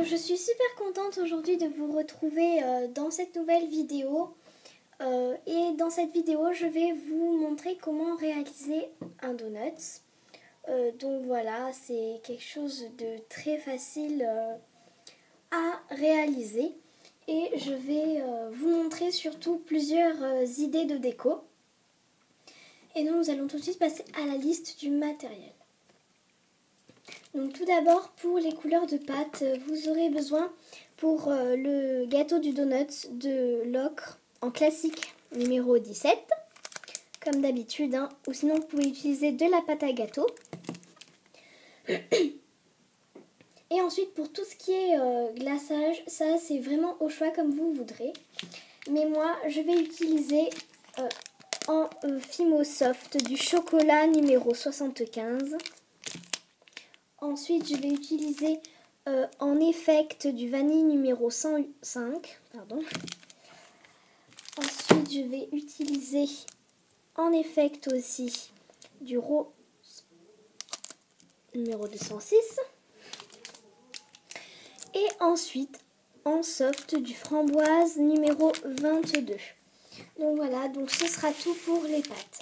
Je suis super contente aujourd'hui de vous retrouver dans cette nouvelle vidéo. Et dans cette vidéo, je vais vous montrer comment réaliser un donut. Donc voilà, c'est quelque chose de très facile à réaliser. Et je vais vous montrer surtout plusieurs idées de déco. Et donc nous allons tout de suite passer à la liste du matériel. Donc tout d'abord, pour les couleurs de pâte, vous aurez besoin pour le gâteau du donut de l'ocre en classique numéro 17, comme d'habitude, hein, ou sinon vous pouvez utiliser de la pâte à gâteau. Et ensuite pour tout ce qui est glaçage, ça c'est vraiment au choix comme vous voudrez. Mais moi je vais utiliser en Fimo Soft du chocolat numéro 75. Ensuite, je vais utiliser en effect du vanille numéro 105. Ensuite, je vais utiliser en effect aussi du rose numéro 206. Et ensuite, en soft du framboise numéro 22. Donc voilà, donc ce sera tout pour les pâtes.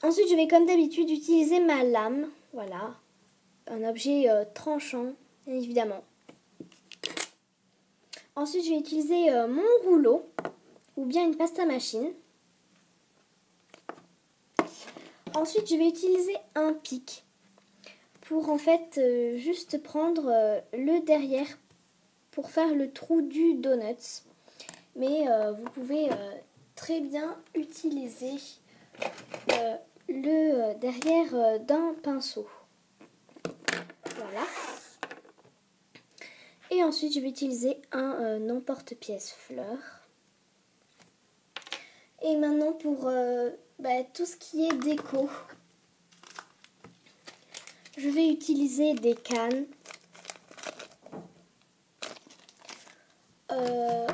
Ensuite, je vais comme d'habitude utiliser ma lame, voilà, un objet tranchant, bien évidemment. Ensuite, je vais utiliser mon rouleau ou bien une pasta machine. Ensuite, je vais utiliser un pic pour en fait juste prendre le derrière pour faire le trou du donut. Mais vous pouvez très bien utiliser le derrière d'un pinceau. Voilà. Et ensuite, je vais utiliser un emporte-pièce fleur. Et maintenant, pour tout ce qui est déco, je vais utiliser des cannes.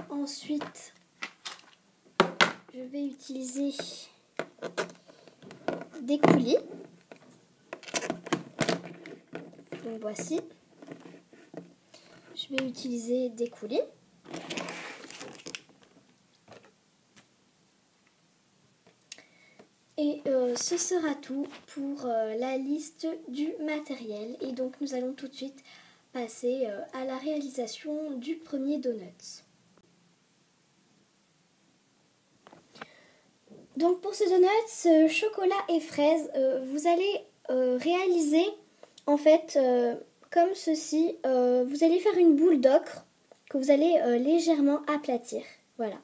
Ensuite, je vais utiliser des coulis. Donc voici. Je vais utiliser des coulis. Et ce sera tout pour la liste du matériel. Et donc nous allons tout de suite passer à la réalisation du premier donut. Donc pour ce donut chocolat et fraise, vous allez réaliser en fait comme ceci. Vous allez faire une boule d'ocre que vous allez légèrement aplatir. Voilà,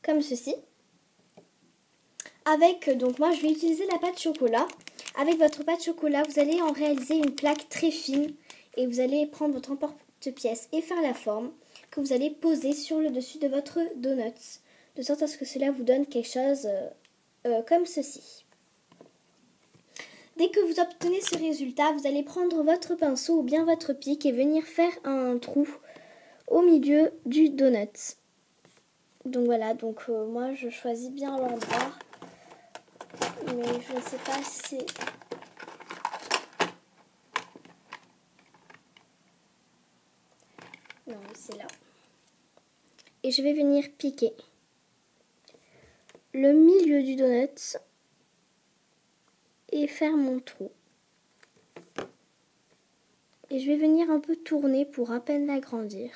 comme ceci. Avec, donc moi je vais utiliser la pâte chocolat. Avec votre pâte chocolat, vous allez en réaliser une plaque très fine. Et vous allez prendre votre emporte-pièce et faire la forme que vous allez poser sur le dessus de votre donut. De sorte à ce que cela vous donne quelque chose comme ceci. Dès que vous obtenez ce résultat, vous allez prendre votre pinceau ou bien votre pic et venir faire un trou au milieu du donut. Donc voilà, donc moi je choisis bien l'endroit. Mais je ne sais pas si... Non, c'est là. Et je vais venir piquer le milieu du donut et faire mon trou. Et je vais venir un peu tourner pour à peine l'agrandir.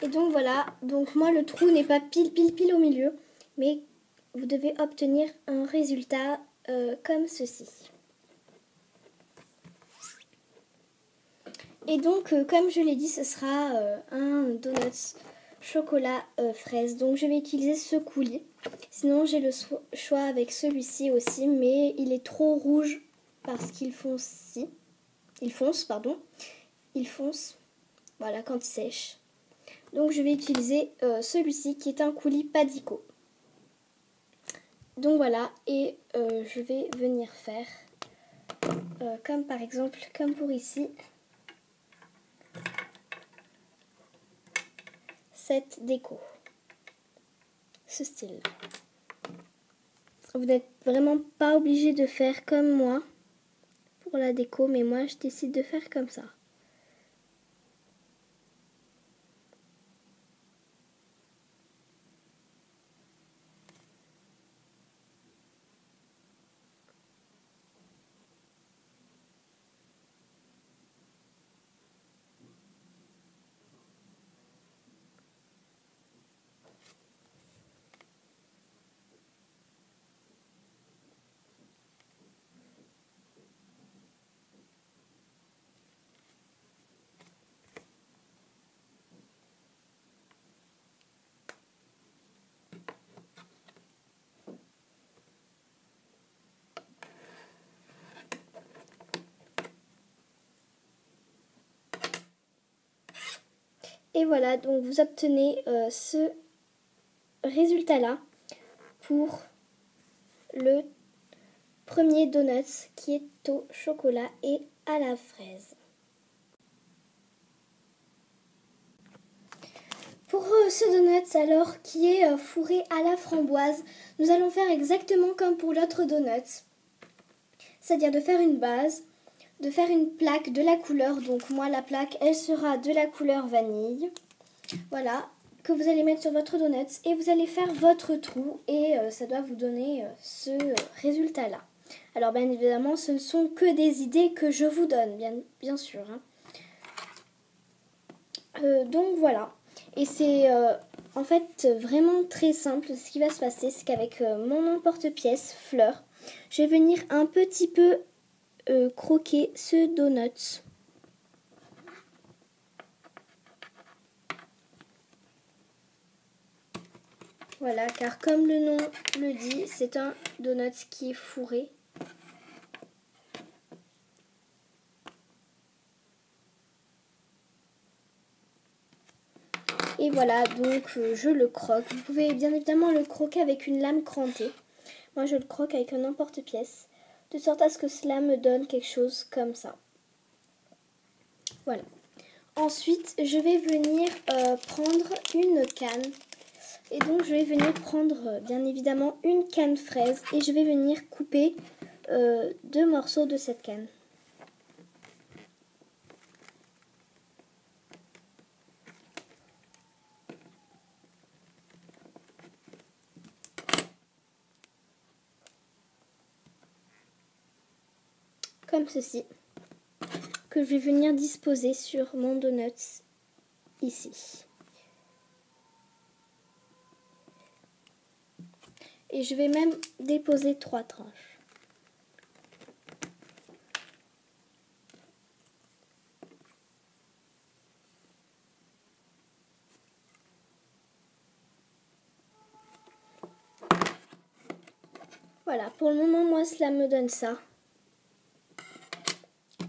Et donc voilà, donc moi le trou n'est pas pile au milieu, mais vous devez obtenir un résultat comme ceci. Et donc comme je l'ai dit, ce sera un donut chocolat fraise. Donc je vais utiliser ce coulis. Sinon j'ai le choix avec celui-ci aussi, mais il est trop rouge parce qu'il fonce, voilà, quand il sèche. Donc je vais utiliser celui-ci qui est un coulis Padico. Donc voilà, et je vais venir faire comme par exemple, comme pour ici, cette déco, ce style. Vous n'êtes vraiment pas obligé de faire comme moi pour la déco, mais moi je décide de faire comme ça. Et voilà, donc vous obtenez ce résultat-là pour le premier donut qui est au chocolat et à la fraise. Pour ce donut alors qui est fourré à la framboise, nous allons faire exactement comme pour l'autre donut. C'est-à-dire de faire une base, de faire une plaque de la couleur. Donc moi la plaque elle sera de la couleur vanille. Voilà, que vous allez mettre sur votre donut et vous allez faire votre trou et ça doit vous donner ce résultat-là. Alors bien évidemment ce ne sont que des idées que je vous donne, bien sûr. Donc voilà. Et c'est en fait vraiment très simple. Ce qui va se passer, c'est qu'avec mon emporte-pièce fleur, je vais venir un petit peu croquer ce donut. Voilà, car comme le nom le dit, c'est un donut qui est fourré. Et voilà, donc je le croque. Vous pouvez bien évidemment le croquer avec une lame crantée. Moi, je le croque avec un emporte-pièce, de sorte à ce que cela me donne quelque chose comme ça. Voilà. Ensuite, je vais venir prendre une canne. Et donc, je vais venir prendre, bien évidemment, une canne fraise. Et je vais venir couper 2 morceaux de cette canne. Comme ceci, que je vais venir disposer sur mon donut ici. Et je vais même déposer 3 tranches. Voilà, pour le moment, moi, cela me donne ça.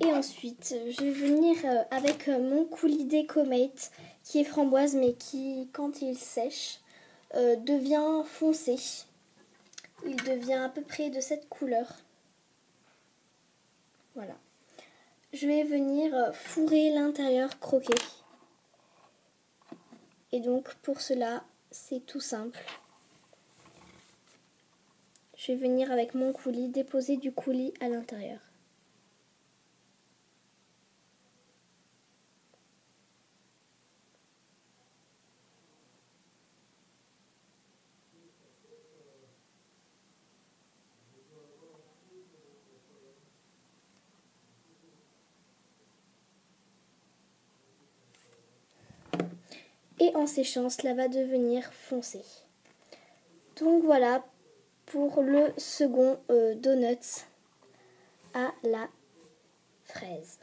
Et ensuite, je vais venir avec mon coulis Decomate qui est framboise, mais qui, quand il sèche, devient foncé. Il devient à peu près de cette couleur. Voilà. Je vais venir fourrer l'intérieur croqué. Et donc, pour cela, c'est tout simple. Je vais venir avec mon coulis déposer du coulis à l'intérieur. Et en séchant, cela va devenir foncé. Donc voilà pour le second donut à la fraise.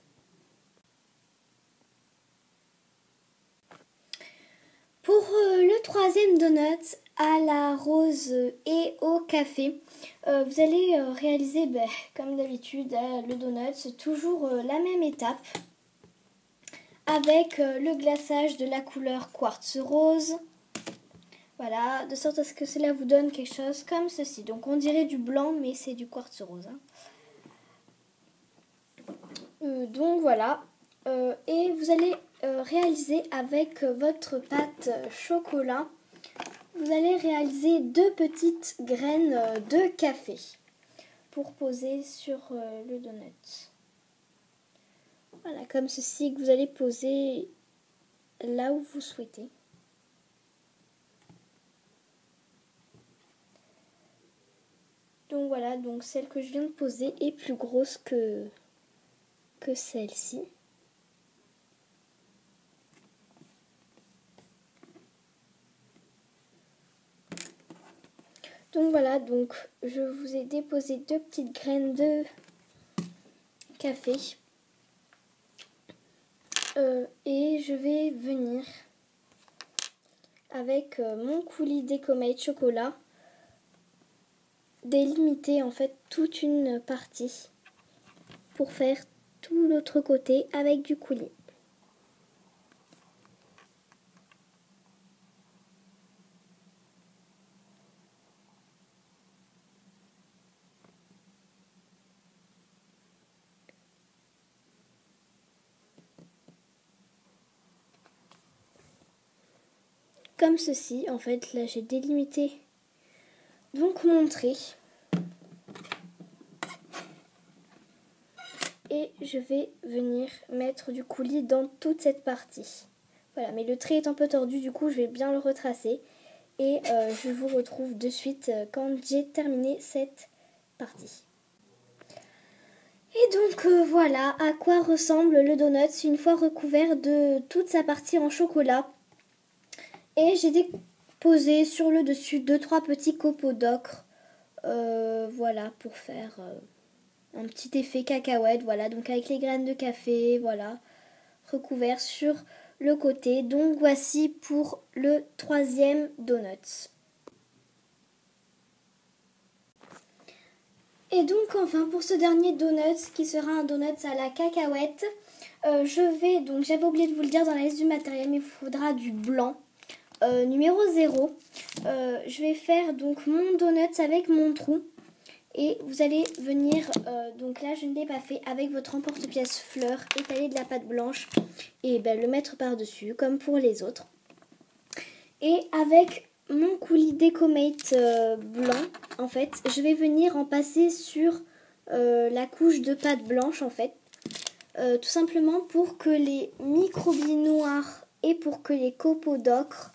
Pour le troisième donut à la rose et au café. Vous allez réaliser, comme d'habitude, le donut, c'est toujours la même étape avec le glaçage de la couleur quartz rose. Voilà, de sorte à ce que cela vous donne quelque chose comme ceci. Donc on dirait du blanc, mais c'est du quartz rose. Donc voilà. Et vous allez réaliser avec votre pâte chocolat, vous allez réaliser 2 petites graines de café pour poser sur le donut. Voilà, comme ceci, que vous allez poser là où vous souhaitez. Donc voilà, donc celle que je viens de poser est plus grosse que celle-ci. Donc voilà, donc je vous ai déposé 2 petites graines de café. Et je vais venir avec mon coulis Decomate chocolat délimiter en fait toute une partie pour faire tout l'autre côté avec du coulis. Comme ceci, en fait, là j'ai délimité donc mon trait. Et je vais venir mettre du coulis dans toute cette partie. Voilà, mais le trait est un peu tordu, du coup je vais bien le retracer. Et je vous retrouve de suite quand j'ai terminé cette partie. Et donc voilà à quoi ressemble le donut une fois recouvert de toute sa partie en chocolat. Et j'ai déposé sur le dessus 2-3 petits copeaux d'ocre. Voilà, pour faire un petit effet cacahuète. Voilà, donc avec les graines de café, voilà, recouvert sur le côté. Donc voici pour le 3e donut. Et donc enfin pour ce dernier donut qui sera un donut à la cacahuète, j'avais oublié de vous le dire dans la liste du matériel, mais il faudra du blanc. Numéro 0, je vais faire donc mon donut avec mon trou. Et vous allez venir, donc là je ne l'ai pas fait, avec votre emporte-pièce fleur, étaler de la pâte blanche et le mettre par-dessus comme pour les autres. Et avec mon coulis Decomate blanc, en fait, je vais venir en passer sur la couche de pâte blanche en fait. Tout simplement pour que les microbilles noirs et pour que les copeaux d'ocre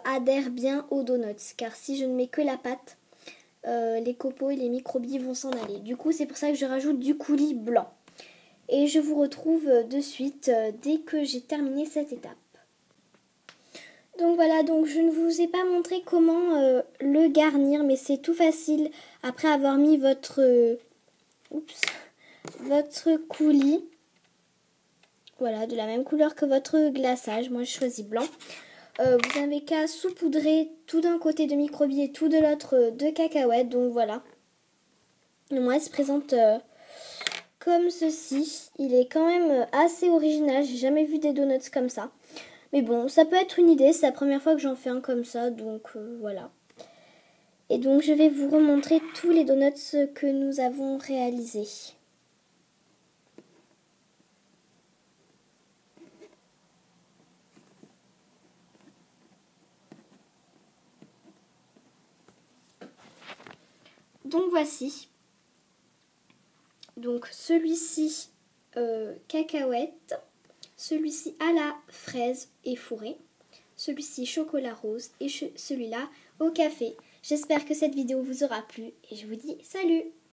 adhèrent bien aux donuts. Car si je ne mets que la pâte, les copeaux et les microbilles vont s'en aller. Du coup, c'est pour ça que je rajoute du coulis blanc. Et je vous retrouve de suite dès que j'ai terminé cette étape. Donc voilà, donc je ne vous ai pas montré comment le garnir, mais c'est tout facile après avoir mis votre coulis. Voilà, de la même couleur que votre glaçage. Moi, j'ai choisi blanc. Vous n'avez qu'à saupoudrer tout d'un côté de microbilles et tout de l'autre de cacahuètes. Donc voilà. Moi, il se présente comme ceci. Il est quand même assez original. J'ai jamais vu des donuts comme ça. Mais bon, ça peut être une idée. C'est la première fois que j'en fais un comme ça. Donc voilà. Et donc, je vais vous remontrer tous les donuts que nous avons réalisés. Donc voici. Donc celui-ci cacahuète, celui-ci à la fraise et fourré, celui-ci chocolat rose et celui-là au café. J'espère que cette vidéo vous aura plu et je vous dis salut!